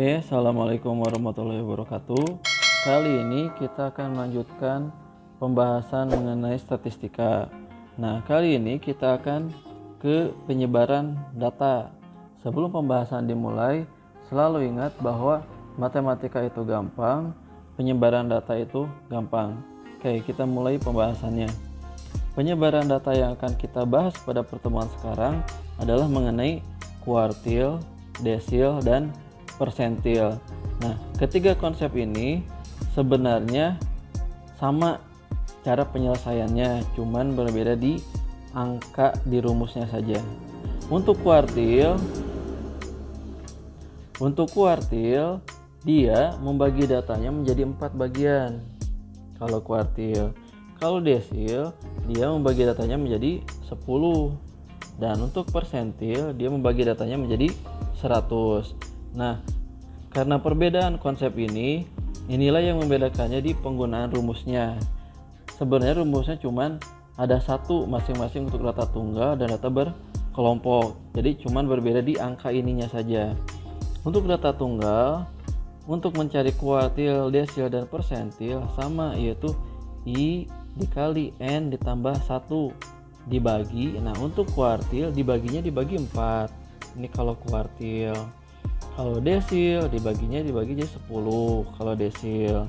Oke, assalamualaikum warahmatullahi wabarakatuh. Kali ini kita akan melanjutkan pembahasan mengenai statistika. Nah, kali ini kita akan ke penyebaran data. Sebelum pembahasan dimulai, selalu ingat bahwa matematika itu gampang, penyebaran data itu gampang. Oke, kita mulai pembahasannya. Penyebaran data yang akan kita bahas pada pertemuan sekarang adalah mengenai kuartil, desil, dan persentil. Nah, ketiga konsep ini sebenarnya sama cara penyelesaiannya, cuman berbeda di angka di rumusnya saja. Untuk kuartil dia membagi datanya menjadi 4 bagian. Kalau kuartil, kalau desil dia membagi datanya menjadi 10. Dan untuk persentil dia membagi datanya menjadi 100. Nah, karena perbedaan konsep ini, inilah yang membedakannya di penggunaan rumusnya. Sebenarnya rumusnya cuman ada satu masing-masing untuk data tunggal dan data berkelompok. Jadi cuman berbeda di angka ininya saja. Untuk data tunggal, untuk mencari kuartil, desil, dan persentil sama, yaitu I dikali N ditambah 1 dibagi. Nah, untuk kuartil dibagi 4. Ini kalau kuartil. Kalau desil dibaginya jadi 10 kalau desil.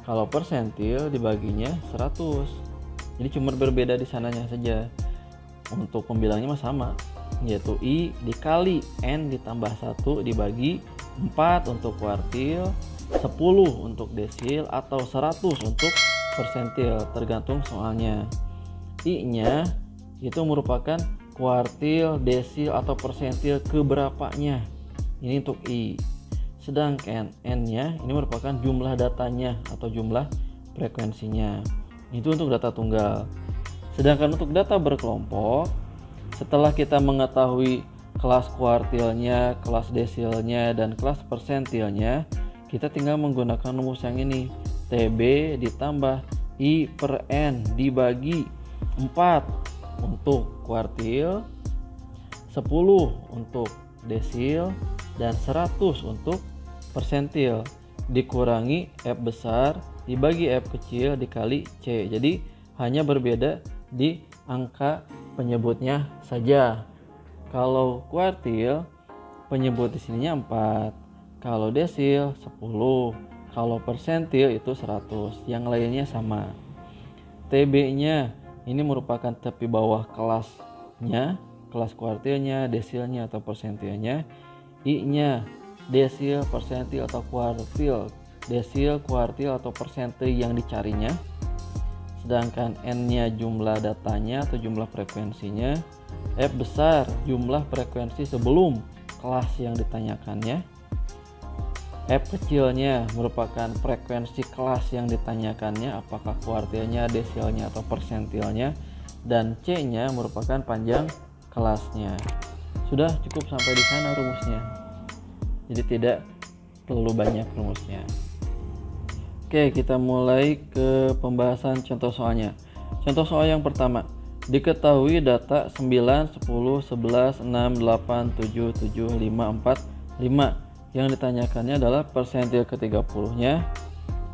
Kalau persentil dibaginya 100. Jadi cuma berbeda di sananya saja. Untuk pembilangnya mah sama, yaitu I dikali N ditambah 1 dibagi 4 untuk kuartil, 10 untuk desil, atau 100 untuk persentil, tergantung soalnya. I-nya itu merupakan kuartil, desil, atau persentil keberapanya. Ini untuk I. Sedangkan N-nya ini merupakan jumlah datanya atau jumlah frekuensinya. Itu untuk data tunggal. Sedangkan untuk data berkelompok, setelah kita mengetahui kelas kuartilnya, kelas desilnya, dan kelas persentilnya, kita tinggal menggunakan rumus yang ini. TB ditambah I per N dibagi 4 untuk kuartil, 10 untuk desil, dan 100 untuk persentil, dikurangi F besar dibagi F kecil dikali C. Jadi hanya berbeda di angka penyebutnya saja. Kalau kuartil penyebut di sininya 4, kalau desil 10, kalau persentil itu 100, yang lainnya sama. TB-nya ini merupakan tepi bawah kelasnya, kelas kuartilnya, desilnya, atau persentilnya. I-nya desil, persentil, atau kuartil, desil, kuartil, atau persentil yang dicarinya. Sedangkan N-nya jumlah datanya atau jumlah frekuensinya. F besar jumlah frekuensi sebelum kelas yang ditanyakannya. F kecilnya merupakan frekuensi kelas yang ditanyakannya, apakah kuartilnya, desilnya, atau persentilnya. Dan C-nya merupakan panjang kelasnya. Sudah cukup sampai di sana rumusnya. Jadi tidak terlalu banyak rumusnya. Oke, kita mulai ke pembahasan contoh soalnya. Contoh soal yang pertama. Diketahui data 9, 10, 11, 6, 8, 7, 7, 5, 4, 5. Yang ditanyakannya adalah persentil ke-30-nya,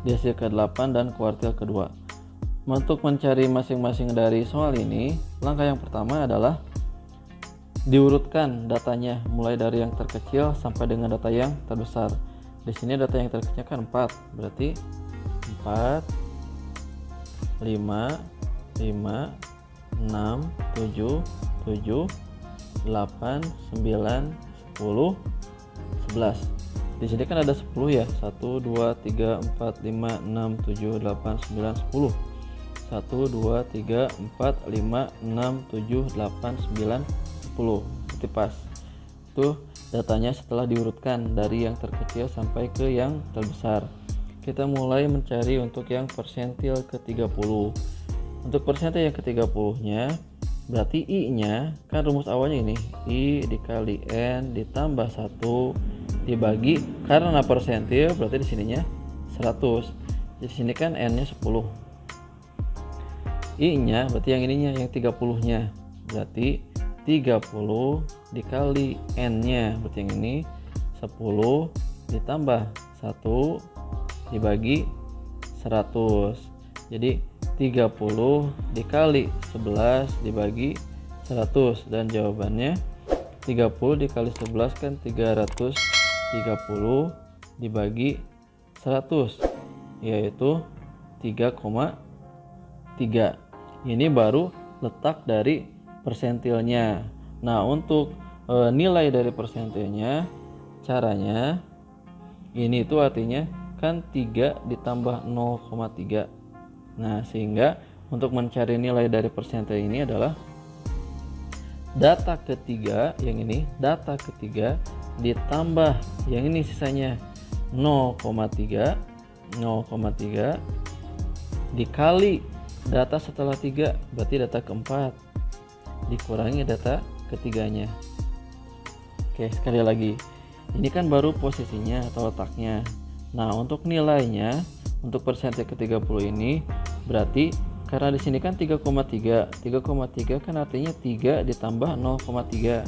desil ke-8, dan kuartil kedua. Untuk mencari masing-masing dari soal ini, langkah yang pertama adalah diurutkan datanya mulai dari yang terkecil sampai dengan data yang terbesar. Di sini data yang terkecil kan 4, berarti 4, 5, 5, 6, 7, 7, 8, 9, 10, 11. Di sini kan ada 10 ya. 1, 2, 3, 4, 5, 6, 7, 8, 9, 10. 1, 2, 3, 4, 5, 6, 7, 8, 9, 10. Itu pas. Itu datanya setelah diurutkan dari yang terkecil sampai ke yang terbesar. Kita mulai mencari untuk yang persentil ke-30. Untuk persentil yang ke-30-nya, berarti I-nya kan rumus awalnya ini, I dikali N ditambah 1 dibagi, karena persentil berarti di sininya 100. Di sini kan N-nya 10. I-nya berarti yang ininya yang 30-nya. Berarti 30 dikali N-nya berarti yang ini 10 ditambah 1 dibagi 100. Jadi 30 dikali 11 dibagi 100, dan jawabannya 30 dikali 11 kan 330 dibagi 100, yaitu 3,3. Ini baru letak dari persentilnya. Nah, untuk nilai dari persentilnya, caranya ini itu artinya kan 3 ditambah 0,3. Nah, sehingga untuk mencari nilai dari persentil ini adalah data ketiga, yang ini data ketiga ditambah yang ini sisanya 0,3 dikali data setelah 3, berarti data keempat, dikurangi data ketiganya. Oke, sekali lagi, ini kan baru posisinya atau letaknya. Nah, untuk nilainya, untuk persentil ke-30 ini berarti karena di sini kan 3,3 kan artinya 3 ditambah 0,3.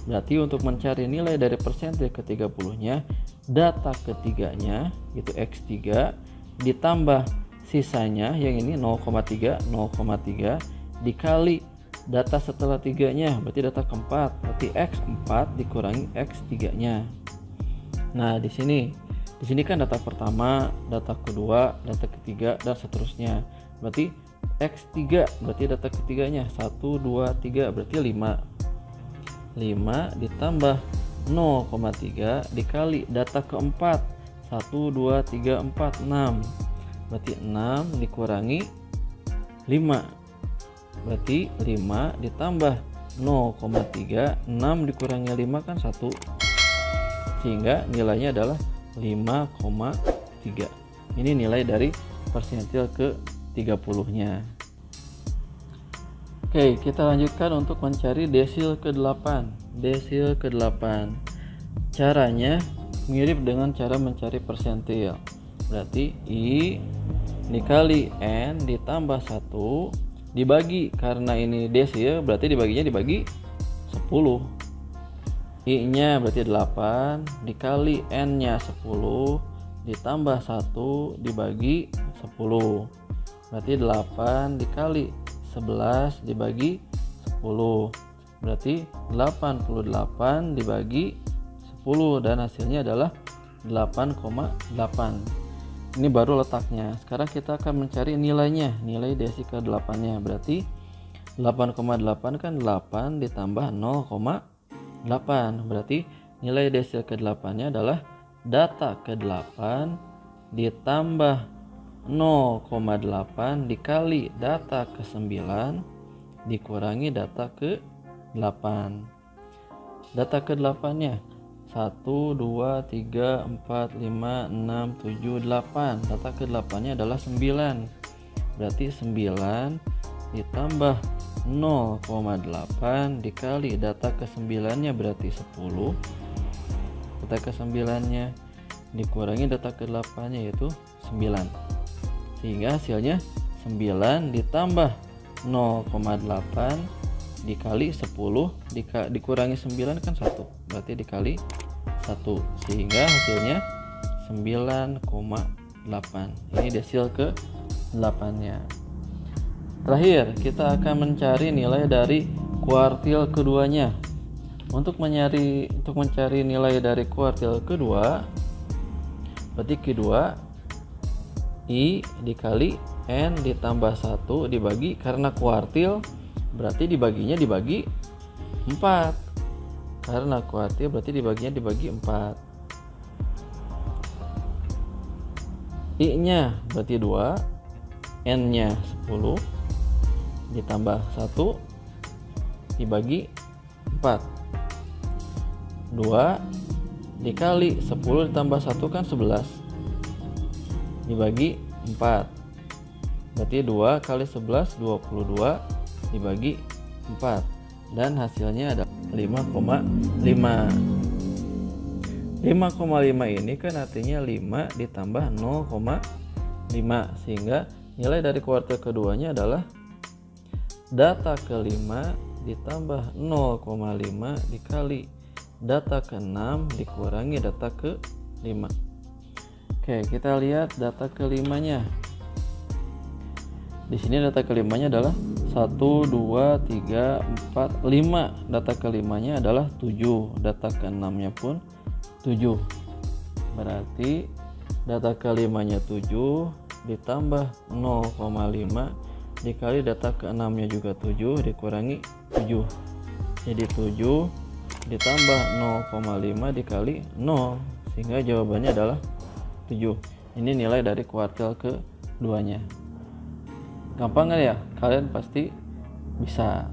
Berarti untuk mencari nilai dari persentil ke-30 nya, data ketiganya itu X3 ditambah sisanya yang ini 0,3 dikali data setelah 3-nya, berarti data keempat, berarti X4 dikurangi X3 nya. Nah, di sini kan data pertama, data kedua, data ketiga, dan seterusnya. Berarti X3 berarti data ketiganya 1 2 3, berarti 5 ditambah 0,3 dikali data keempat 1 2 3 4 6, berarti 6 dikurangi 5, berarti 5 ditambah 0,3, 6 dikurangi 5 kan 1, sehingga nilainya adalah 5,3. Ini nilai dari persentil ke-30 nya. Oke, kita lanjutkan untuk mencari desil ke-8. Desil ke-8 caranya mirip dengan cara mencari persentil. Berarti I dikali N ditambah 1 dibagi, karena ini desil berarti dibaginya dibagi 10. I nya berarti 8 dikali N nya 10 ditambah 1 dibagi 10, berarti 8 dikali 11 dibagi 10, berarti 88 dibagi 10, dan hasilnya adalah 8,8. Ini baru letaknya. Sekarang kita akan mencari nilainya, nilai desil ke-8 nya. Berarti 8,8 kan 8 ditambah 0,8, berarti nilai desil ke-8 nya adalah data ke-8 ditambah 0,8 dikali data ke-9 dikurangi data ke-8. Data ke-8 nya 1 2 3 4 5 6 7 8. Data ke-8 nya adalah 9, berarti 9 ditambah 0,8 dikali data ke-9 nya berarti 10, data ke-9 nya dikurangi data ke-8 nya yaitu 9, sehingga hasilnya 9 ditambah 0,8 dikali 10 dikurangi 9 kan 1, berarti dikali 1, sehingga hasilnya 9,8. Ini desil ke-8 nya. Terakhir, kita akan mencari nilai dari kuartil keduanya. Untuk mencari nilai dari kuartil kedua, berarti Q2 I dikali N ditambah 1 dibagi, karena kuartil berarti dibaginya dibagi 4. Karena kuartil berarti dibaginya dibagi 4. I nya berarti 2, N nya 10 ditambah 1 dibagi 4. 2 dikali 10 ditambah 1 kan 11 dibagi 4, berarti 2 kali 11 22 dibagi 4, dan hasilnya ada 5,5. 5,5 ini kan artinya 5 ditambah 0,5, sehingga nilai dari kuartil keduanya adalah data ke-5 ditambah 0,5 dikali data ke-6 dikurangi data ke-9. 5. Oke, kita lihat data kelimanya. Di sini data kelimanya adalah 1, 2, 3, 4, 5. Data kelimanya adalah 7. Data keenamnya pun 7. Berarti data kelimanya 7 ditambah 0,5 dikali data keenamnya juga 7 dikurangi 7. Jadi 7 ditambah 0,5 dikali 0, sehingga jawabannya adalah 7. Ini nilai dari kuartil keduanya. Gampang kan ya? Kalian pasti bisa.